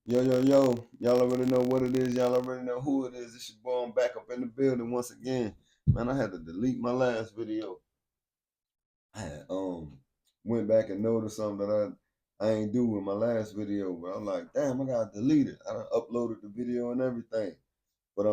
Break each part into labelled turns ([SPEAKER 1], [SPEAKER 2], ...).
[SPEAKER 1] Yo, yo, yo. Y'all already know what it is. Y'all already know who it is. It's your boy. I'm back up in the building once again. Man, I had to delete my last video. I had went back and noticed something that I ain't do with my last video. But I'm like, damn, I gotta delete it. I done uploaded the video and everything. But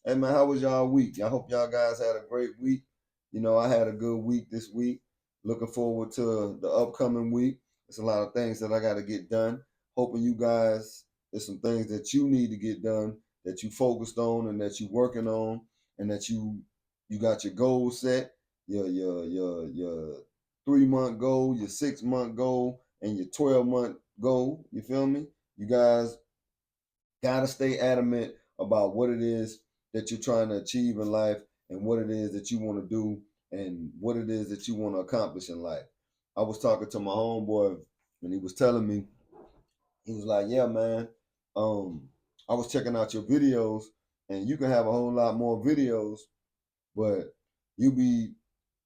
[SPEAKER 1] hey man, how was y'all week? I hope y'all guys had a great week. You know, I had a good week this week. Looking forward to the upcoming week. There's a lot of things that I got to get done. Hoping you guys, there's some things that you need to get done that you focused on and that you working on and that you got your goals set, your 3 month goal, your 6 month goal, and your 12 month goal. You feel me? You guys gotta stay adamant about what it is that you're trying to achieve in life and what it is that you want to do and what it is that you want to accomplish in life. I was talking to my homeboy and he was telling me, he was like, yeah, man, um, I was checking out your videos and you can have a whole lot more videos, but you be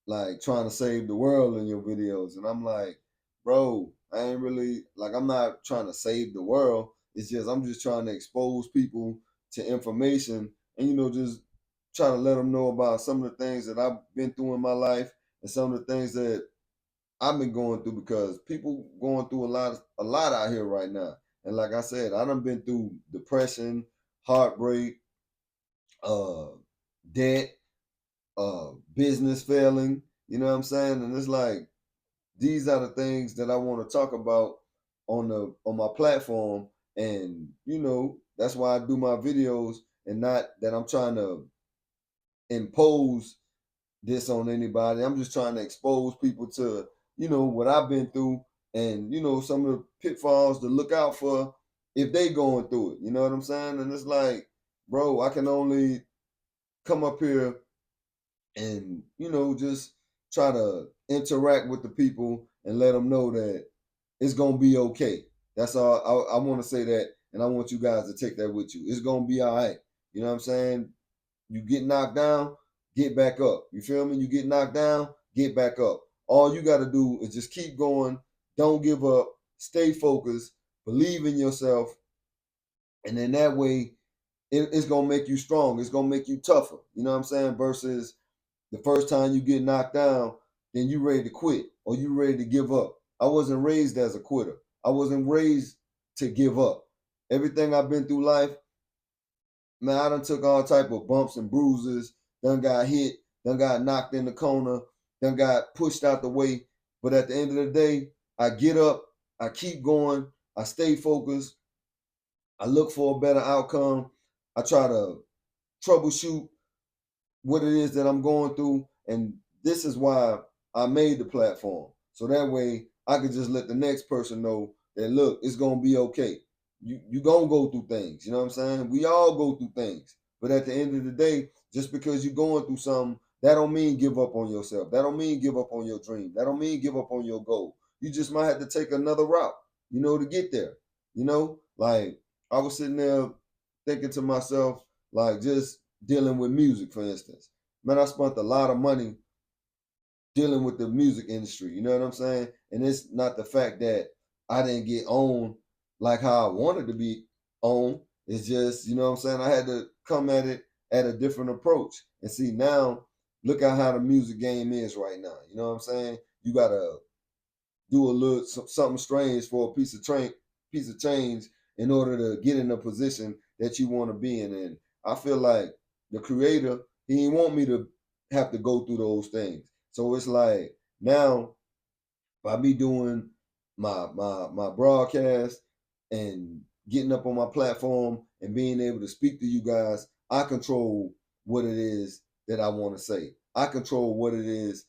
[SPEAKER 1] like trying to save the world in your videos. And I'm like, bro, I ain't really like I'm not trying to save the world. It's just I'm just trying to expose people to information and just trying to let them know about some of the things that I've been through in my life and some of the things that I've been going through because people going through a lot out here right now. And like I said, I done been through depression, heartbreak, uh, debt, business failing. You know what I'm saying? And it's like these are the things that I want to talk about on my platform, and that's why I do my videos, and not that I'm trying to impose this on anybody. I'm just trying to expose people to what I've been through, and some of the pitfalls to look out for if they going through it. You know what I'm saying? And it's like, bro, I can only come up here and just try to interact with the people and let them know that it's gonna be okay. That's all I want to say that, and I want you guys to take that with you. It's gonna be all right. You know what I'm saying? You get knocked down, get back up. You feel me? You get knocked down, get back up. All you got to do is just keep going. Don't give up. Stay focused. Believe in yourself, and then that way, it's gonna make you strong. It's gonna make you tougher. You know what I'm saying? Versus the first time you get knocked down, then you ready to quit or you ready to give up. I wasn't raised as a quitter. I wasn't raised to give up. Everything I've been through life, man, I done took all type of bumps and bruises, done got hit, done got knocked in the corner, done got pushed out the way. But at the end of the day, I get up, I keep going, I stay focused, I look for a better outcome. I try to troubleshoot what it is that I'm going through. And this is why I made the platform. So that way I could just let the next person know that look, it's gonna be okay. You gonna go through things. You know what I'm saying? We all go through things. But at the end of the day, just because you're going through something, that don't mean give up on yourself. That don't mean give up on your dream. That don't mean give up on your goal. You just might have to take another route, to get there. Like I was sitting there thinking to myself, like just dealing with music, for instance. Man, I spent a lot of money dealing with the music industry. You know what I'm saying? And it's not the fact that I didn't get on like how I wanted to be on. It's just, you know what I'm saying? I had to come at it at a different approach. And see now, look at how the music game is right now. You know what I'm saying? You gotta do a little something strange for a piece of change in order to get in a position that you want to be in. And I feel like the creator, he didn't want me to have to go through those things. So it's like now by me doing my broadcast and getting up on my platform and being able to speak to you guys, I control what it is that I want to say. I control what it is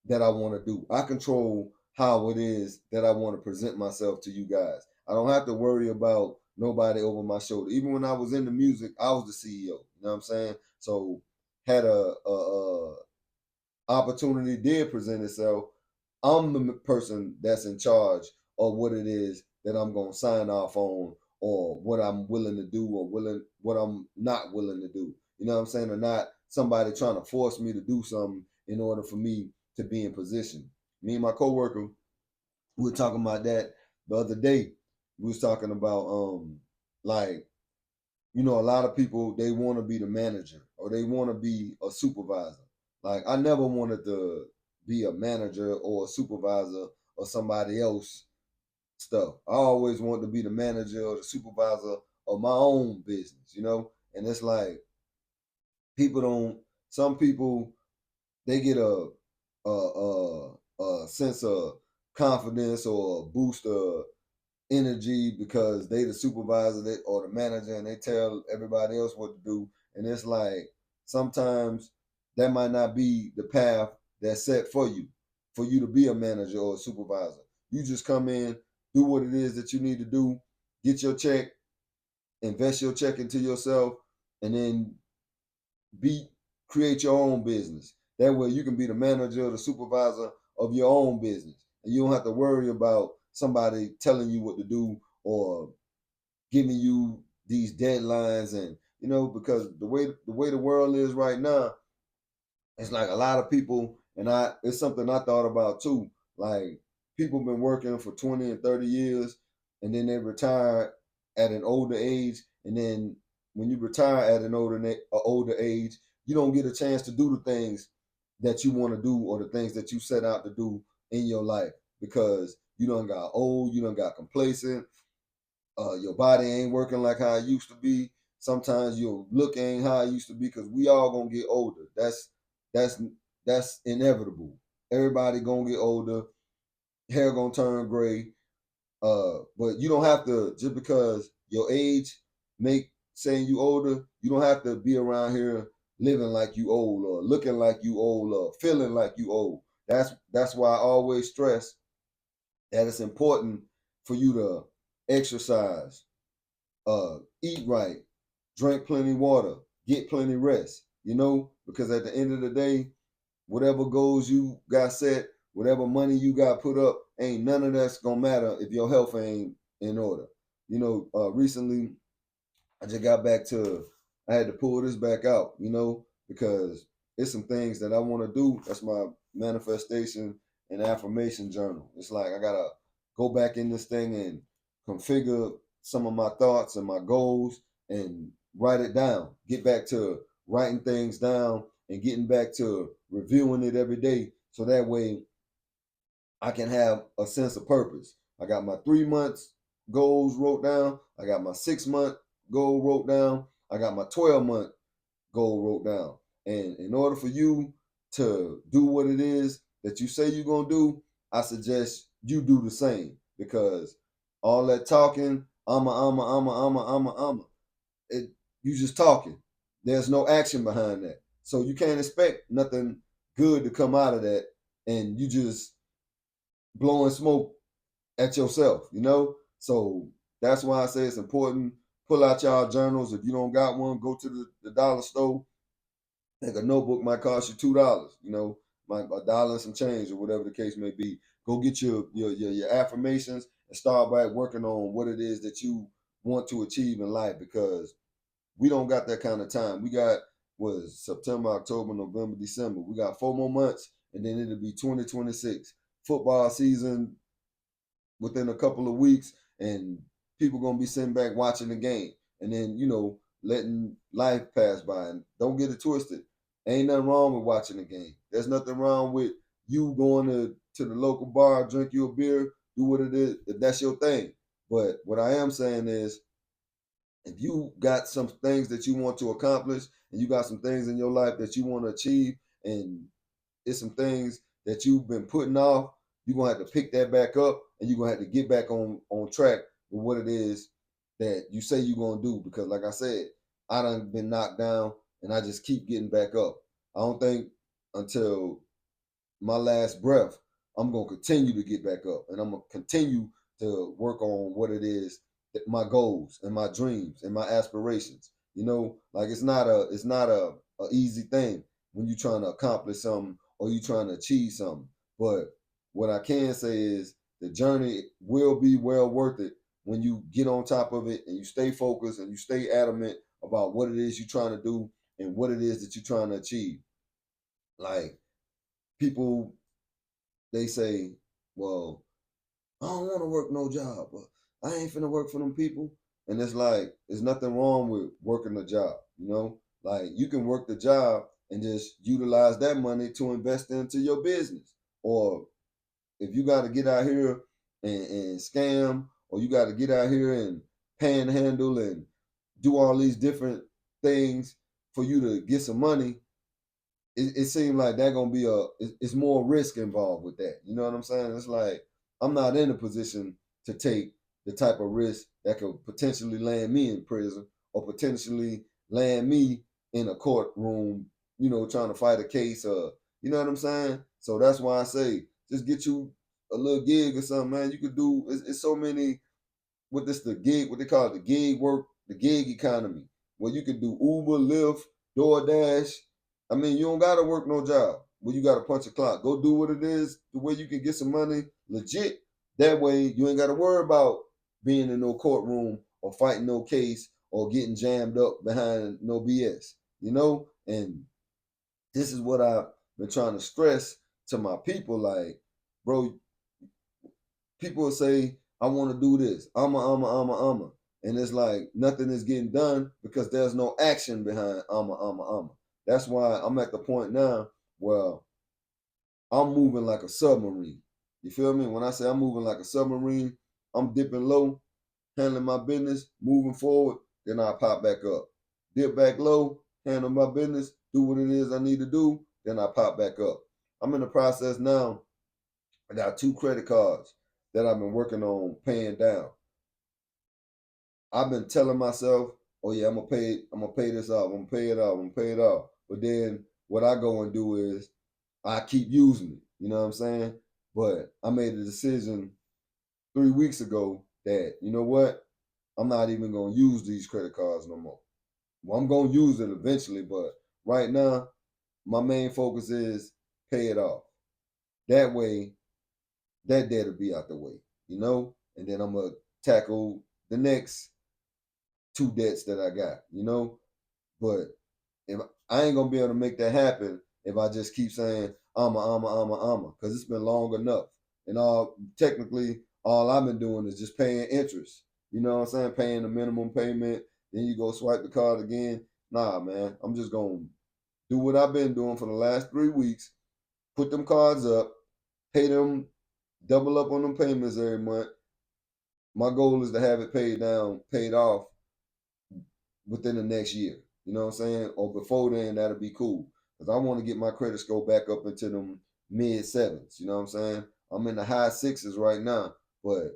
[SPEAKER 1] that I want to do. I control how it is that I want to present myself to you guys. I don't have to worry about nobody over my shoulder. Even when I was in the music, I was the CEO. You know what I'm saying? So had a opportunity did present itself, I'm the person that's in charge of what it is that I'm gonna sign off on, or what I'm willing to do, or what I'm not willing to do. You know what I'm saying? Or not somebody trying to force me to do something in order for me to be in position. Me and my coworker, we were talking about that the other day. We was talking about like, you know, a lot of people, they want to be the manager or they want to be a supervisor. Like, I never wanted to be a manager or a supervisor or somebody else stuff. I always wanted to be the manager or the supervisor of my own business, you know? And it's like people don't, some people, they get a sense of confidence or a boost of energy because they the supervisor or the manager and they tell everybody else what to do. And it's like sometimes that might not be the path that's set for you to be a manager or a supervisor. You just come in, do what it is that you need to do, get your check, invest your check into yourself, and then be create your own business. That way you can be the manager or the supervisor of your own business. And you don't have to worry about somebody telling you what to do or giving you these deadlines. And you know, because the way the world is right now, it's like a lot of people, and it's something I thought about too. Like, people been working for 20 and 30 years and then they retire at an older age. And then when you retire at an older age, you don't get a chance to do the things that you want to do or the things that you set out to do in your life because you done got old, you done got complacent, your body ain't working like how it used to be. Sometimes your look ain't how it used to be because we all gonna get older. That's that's inevitable. Everybody gonna get older. Hair gonna turn gray. But you don't have to, just because your age make saying you older. You don't have to be around here living like you old or looking like you old or feeling like you old. That's why I always stress that it's important for you to exercise, eat right, drink plenty water, get plenty rest, you know, because at the end of the day, whatever goals you got set, whatever money you got put up, ain't none of that's gonna matter if your health ain't in order. You know, recently I just got back to, I had to pull this back out, you know, because it's some things that I want to do. That's my manifestation and affirmation journal. It's like I gotta go back in this thing and configure some of my thoughts and my goals and write it down. Get back to writing things down and getting back to reviewing it every day. So that way I can have a sense of purpose. I got my 3 months goals wrote down. I got my 6 month goal wrote down. I got my 12-month goal wrote down. And in order for you to do what it is that you say you're going to do, I suggest you do the same because all that talking, it, you just talking. There's no action behind that. So you can't expect nothing good to come out of that. And you just blowing smoke at yourself, you know? So that's why I say it's important. Pull out y'all journals. If you don't got one, go to the dollar store. Like a notebook might cost you $2, you know, might a dollar and some change or whatever the case may be. Go get your affirmations and start by working on what it is that you want to achieve in life because we don't got that kind of time. We got was September, October, November, December. We got 4 more months and then it'll be 2026. Football season within a couple of weeks, and people gonna be sitting back watching the game, and then you know letting life pass by. And don't get it twisted. Ain't nothing wrong with watching the game. There's nothing wrong with you going to the local bar, drink you a beer, do what it is if that's your thing. But what I am saying is, if you got some things that you want to accomplish, and you got some things in your life that you want to achieve, and it's some things that you've been putting off. You're gonna have to pick that back up and you're gonna have to get back on track with what it is that you say you're gonna do. Because like I said, I done been knocked down and I just keep getting back up. I don't think until my last breath, I'm gonna continue to get back up and I'm gonna continue to work on what it is that my goals and my dreams and my aspirations. You know, like it's not a easy thing when you're trying to accomplish something or you're trying to achieve something. But what I can say is the journey will be well worth it when you get on top of it and you stay focused and you stay adamant about what it is you're trying to do and what it is that you're trying to achieve. Like, people, they say, well, I don't want to work no job, but I ain't finna work for them people. And it's like, there's nothing wrong with working a job, you know? Like, you can work the job and just utilize that money to invest into your business. Or if you got to get out here and scam, or you got to get out here and panhandle and do all these different things for you to get some money, it seems like that gonna be it's more risk involved with that. You know what I'm saying? It's like, I'm not in a position to take the type of risk that could potentially land me in prison, or potentially land me in a courtroom, you know, trying to fight a case, or you know what I'm saying? So that's why I say, just get you a little gig or something, man. You could do, it's so many, what they call it, the gig work, the gig economy, where you can do Uber, Lyft, DoorDash. I mean, you don't gotta work no job where you gotta punch a clock. Go do what it is the way you can get some money legit. That way you ain't gotta worry about being in no courtroom or fighting no case or getting jammed up behind no BS. You know? And this is what I've been trying to stress to my people. Like, bro, people will say, I want to do this. I'm a. And it's like nothing is getting done because there's no action behind I'm a. That's why I'm at the point now where I'm moving like a submarine. You feel me? When I say I'm moving like a submarine, I'm dipping low, handling my business, moving forward, then I pop back up. Dip back low, handle my business, do what it is I need to do, then I pop back up. I'm in the process now. I got 2 credit cards that I've been working on paying down. I've been telling myself, "Oh yeah, I'm gonna pay this off. I'm gonna pay it off. I'm gonna pay it off." But then what I go and do is I keep using it. You know what I'm saying? But I made a decision 3 weeks ago that, you know what, I'm not even gonna use these credit cards no more. Well, I'm gonna use it eventually, but right now my main focus is pay it off. That way, that debt will be out the way, you know, and then I'm gonna tackle the next 2 debts that I got, you know. But if I ain't gonna be able to make that happen if I just keep saying because it's been long enough. And all technically all I've been doing is just paying interest. You know what I'm saying? Paying the minimum payment, then you go swipe the card again. Nah, man, I'm just gonna do what I've been doing for the last 3 weeks. Put them cards up, pay them, double up on them payments every month. My goal is to have it paid down, paid off within the next year. You know what I'm saying? Or before then, that'll be cool. Because I want to get my credit score back up into them mid 7s. You know what I'm saying? I'm in the high 6s right now, but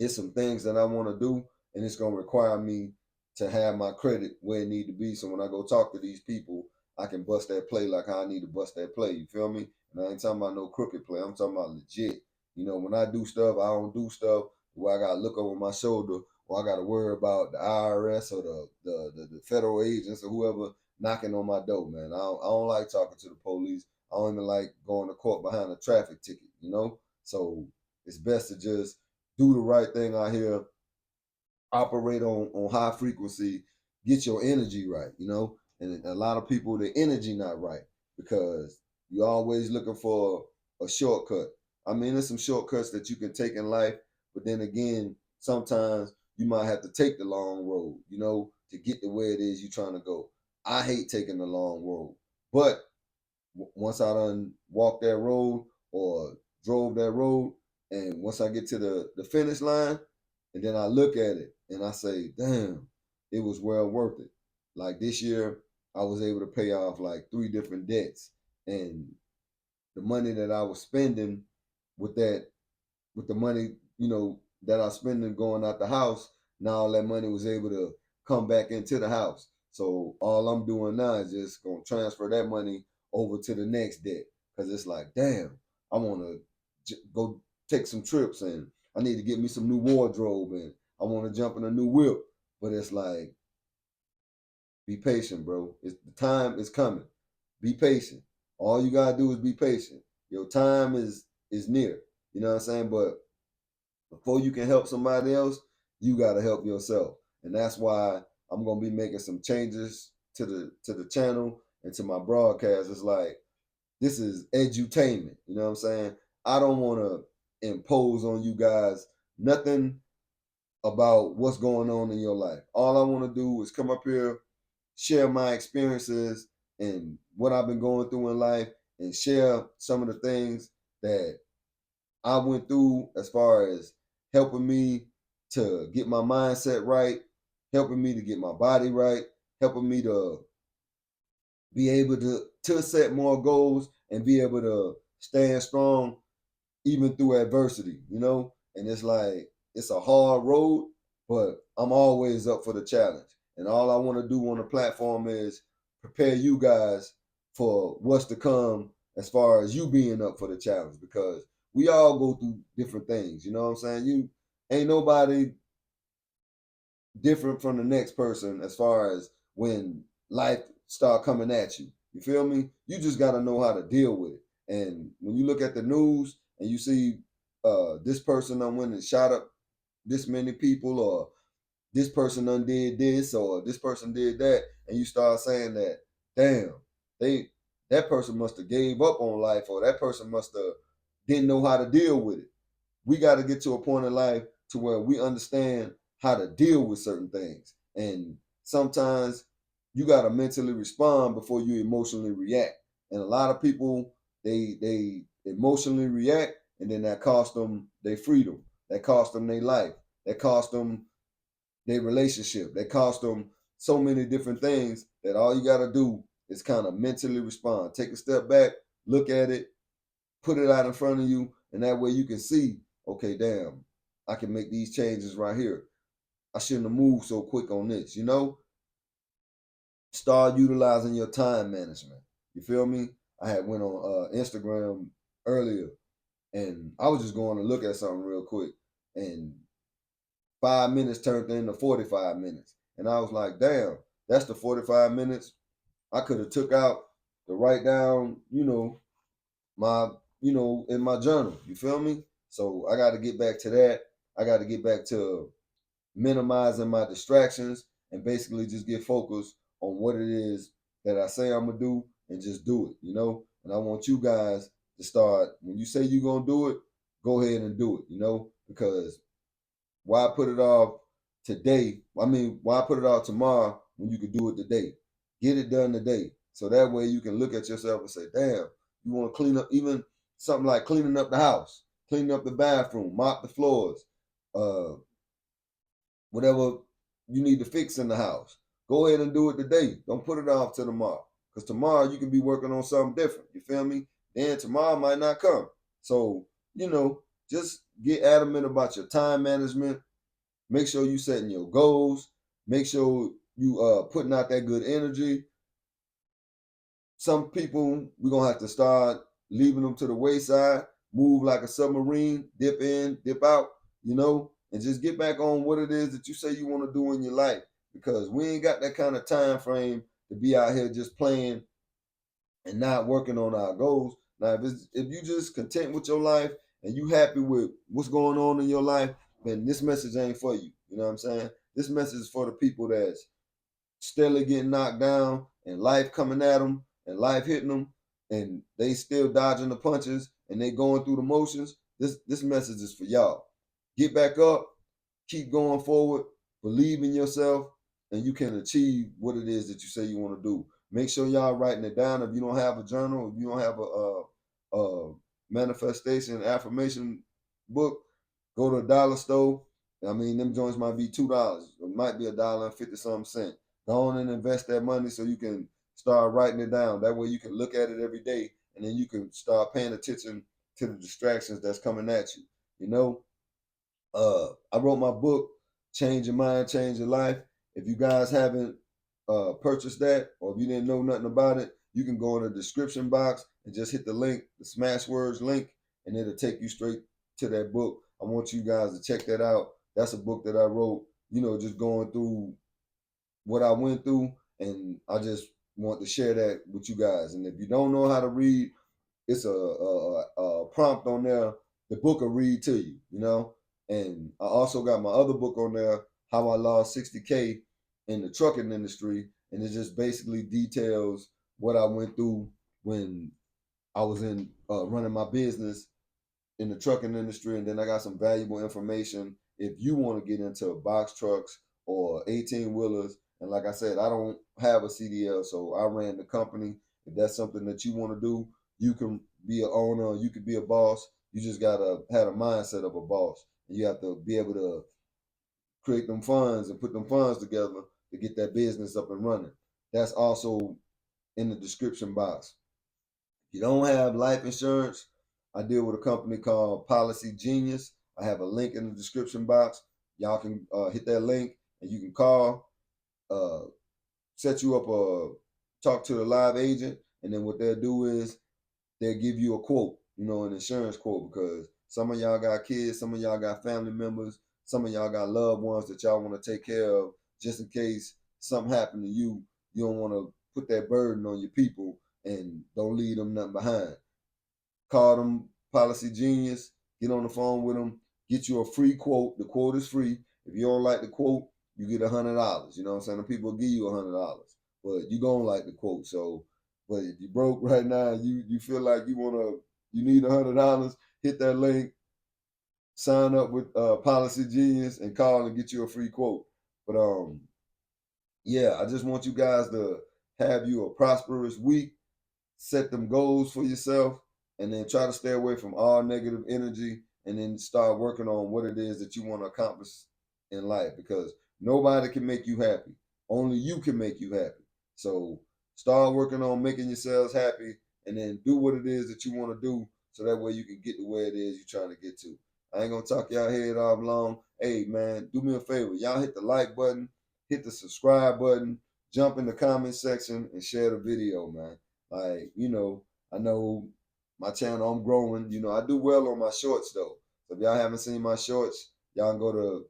[SPEAKER 1] it's some things that I want to do, and it's gonna require me to have my credit where it need to be. So when I go talk to these people, I can bust that play like how I need to bust that play. You feel me? And I ain't talking about no crooked play. I'm talking about legit. You know, when I do stuff, I don't do stuff where I gotta look over my shoulder or I gotta worry about the IRS or the federal agents or whoever knocking on my door, man. I don't like talking to the police. I don't even like going to court behind a traffic ticket, you know? So it's best to just do the right thing out here, operate on high frequency, get your energy right, you know. And a lot of people, the energy not right because you're always looking for a shortcut. I mean, there's some shortcuts that you can take in life, but then again, sometimes you might have to take the long road, you know, to get to where it is you're trying to go. I hate taking the long road, but once I done walked that road or drove that road, and once I get to the finish line, and then I look at it and I say, damn, it was well worth it. Like this year, I was able to pay off like 3 different debts, and the money that I was spending with that, with the money, you know, that I spending going out the house, now all that money was able to come back into the house. So all I'm doing now is just gonna transfer that money over to the next debt. Cause it's like, damn, I wanna go take some trips and I need to get me some new wardrobe and I wanna jump in a new whip. But it's like, be patient, bro. The time is coming. Be patient. All you gotta do is be patient. Your time is near. You know what I'm saying? But before you can help somebody else, you got to help yourself. And that's why I'm going to be making some changes to the channel and to my broadcast. It's like, this is edutainment. You know what I'm saying? I don't want to impose on you guys nothing about what's going on in your life. All I want to do is come up here, share my experiences and what I've been going through in life, and share some of the things that I went through as far as helping me to get my mindset right, helping me to get my body right, helping me to be able to set more goals and be able to stand strong even through adversity, you know? And it's like, it's a hard road, but I'm always up for the challenge. And all I want to do on the platform is prepare you guys for what's to come as far as you being up for the challenge, because we all go through different things. You know what I'm saying? You ain't nobody different from the next person as far as when life start coming at you. You feel me? You just got to know how to deal with it. And when you look at the news and you see this person done went and shot up this many people, or this person undid this, or this person did that, and you start saying that, damn, they that person must have gave up on life, or that person must have didn't know how to deal with it. We got to get to a point in life to where we understand how to deal with certain things. And sometimes you got to mentally respond before you emotionally react. And a lot of people, they emotionally react, and then that cost them their freedom, that cost them their life, that cost them their relationship, that cost them so many different things, that all you got to do is kind of mentally respond. Take a step back, look at it, put it out in front of you, and that way you can see, okay, damn, I can make these changes right here. I shouldn't have moved so quick on this, you know? Start utilizing your time management. You feel me? I had went on Instagram earlier, and I was just going to look at something real quick, and 5 minutes turned into 45 minutes. And I was like, damn, that's the 45 minutes I could have took out to write down, my, in my journal. You feel me? So I got to get back to that. I got to get back to minimizing my distractions and basically just get focused on what it is that I say I'm gonna do and just do it, you know? And I want you guys to start, when you say you're gonna do it, go ahead and do it, you know? Because why put it off today? I mean, why put it off tomorrow when you could do it today? Get it done today. So that way you can look at yourself and say, damn, you want to clean up, even something like cleaning up the house, cleaning up the bathroom, mop the floors, uh, whatever you need to fix in the house. Go ahead and do it today. Don't put it off to tomorrow. Because tomorrow you can be working on something different. You feel me? Then tomorrow might not come. So, just get adamant about your time management. Make sure you setting your goals. Make sure you putting out that good energy. Some people we're gonna have to start leaving them to the wayside, move like a submarine, dip in, dip out, and just get back on what it is that you say you want to do in your life. Because we ain't got that kind of time frame to be out here just playing and not working on our goals. Now, if you just content with your life and you happy with what's going on in your life, then this message ain't for you. You know what I'm saying? This message is for the people that's steadily getting knocked down and life coming at them and life hitting them, and they still dodging the punches and they going through the motions. This message is for y'all. Get back up, keep going forward, believe in yourself, and you can achieve what it is that you say you want to do. Make sure y'all writing it down. If you don't have a journal, if you don't have a manifestation affirmation book, go to a dollar store. I mean, them joints might be $2. It might be $1.50 Go on and invest that money so you can start writing it down. That way you can look at it every day, and then you can start paying attention to the distractions that's coming at you. You know, I wrote my book, Change Your Mind, Change Your Life. If you guys haven't purchased that, or if you didn't know nothing about it, you can go in the description box and just hit the link, the Smashwords link, and it'll take you straight to that book. I want you guys to check that out. That's a book that I wrote, just going through what I went through, and I just want to share that with you guys. And if you don't know how to read, it's a prompt on there. The book will read to you, And I also got my other book on there, How I Lost 60K in the Trucking Industry, and it just basically details what I went through when I was in running my business in the trucking industry, and then I got some valuable information if you want to get into box trucks or 18-wheelers. And like I said, I don't have a CDL, so I ran the company. If that's something that you want to do, you can be an owner, you could be a boss. You just gotta have a mindset of a boss. And you have to be able to create them funds and put them funds together to get that business up and running. That's also in the description box. If you don't have life insurance, I deal with a company called Policy Genius. I have a link in the description box. Y'all can hit that link and you can call, uh, set you up talk to the live agent, and then what they'll do is they'll give you a quote, an insurance quote, because some of y'all got kids, some of y'all got family members, some of y'all got loved ones that y'all want to take care of just in case something happened to you. You don't want to put that burden on your people and don't leave them nothing behind. Call them Policy Genius, get on the phone with them, get you a free quote. The quote is free. If you don't like the quote, you get $100. You know what I'm saying? The people will give you $100, but you gonna like the quote. So, but if you broke right now, you feel like you need $100, hit that link, sign up with Policy Genius, and call and get you a free quote. But yeah, I just want you guys to have you a prosperous week, set them goals for yourself, and then try to stay away from all negative energy, and then start working on what it is that you want to accomplish in life, because nobody can make you happy. Only you can make you happy. So start working on making yourselves happy, and then do what it is that you want to do, so that way you can get to where it is you're trying to get to. I ain't gonna talk y'all head off long. Hey man, do me a favor. Y'all hit the like button, hit the subscribe button, jump in the comment section and share the video, man. Like, I know my channel, I'm growing. I do well on my shorts though. So if y'all haven't seen my shorts, y'all can go to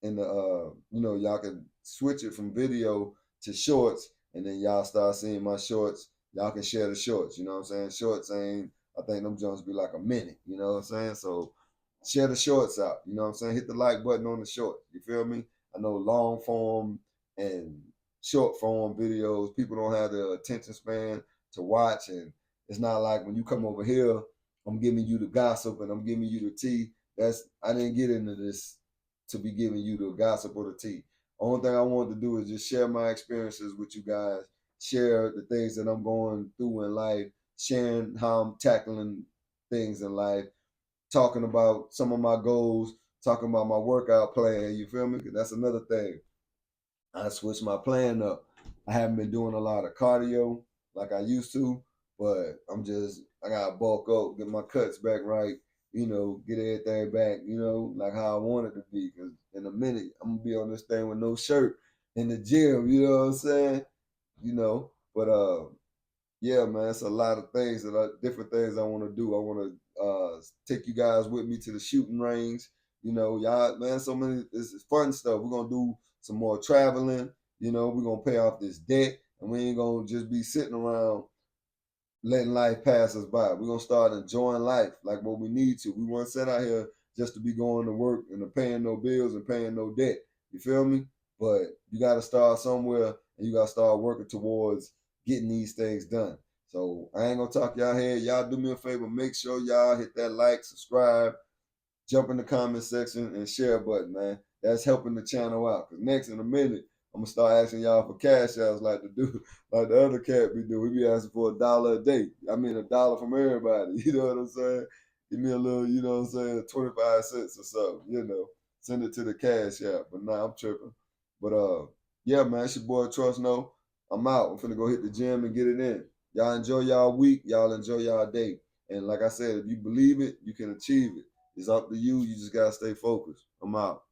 [SPEAKER 1] in the y'all can switch it from video to shorts, and then y'all start seeing my shorts. Y'all can share the shorts, you know what I'm saying? Shorts ain't, I think them Jones be like a minute, you know what I'm saying? So share the shorts out, you know what I'm saying? Hit the like button on the shorts, you feel me? I know long form and short form videos, people don't have the attention span to watch, and it's not like when you come over here, I'm giving you the gossip and I'm giving you the tea. I didn't get into this to be giving you the gossip or the tea. Only thing I wanted to do is just share my experiences with you guys, share the things that I'm going through in life, sharing how I'm tackling things in life, talking about some of my goals, talking about my workout plan. You feel me? 'Cause that's another thing. I switched my plan up. I haven't been doing a lot of cardio like I used to, but I gotta bulk up, get my cuts back right, get everything back, like how I want it to be. Cause in a minute, I'm gonna be on this thing with no shirt in the gym, you know what I'm saying? But yeah, man, it's a lot of things different things I want to do. I want to take you guys with me to the shooting range. Y'all, man, so many. This is fun stuff. We're gonna do some more traveling. We're gonna pay off this debt, and we ain't gonna just be sitting around letting life pass us by. We're gonna start enjoying life like what we need to. We weren't sent out here just to be going to work and paying no bills and paying no debt. You feel me? But you gotta start somewhere, and you gotta start working towards getting these things done. So I ain't gonna talk y'all head. Y'all do me a favor, make sure y'all hit that like, subscribe, jump in the comment section and share button, man. That's helping the channel out. Cause next in a minute, I'm gonna start asking y'all for cash outs like like the other cat we do. We be asking for $1 a day. I mean $1 from everybody. You know what I'm saying? Give me a little, 25 cents or something, Send it to the cash app. But nah, I'm tripping. But yeah, man, it's your boy Trust No. I'm out. I'm finna go hit the gym and get it in. Y'all enjoy y'all week. Y'all enjoy y'all day. And like I said, if you believe it, you can achieve it. It's up to you. You just gotta stay focused. I'm out.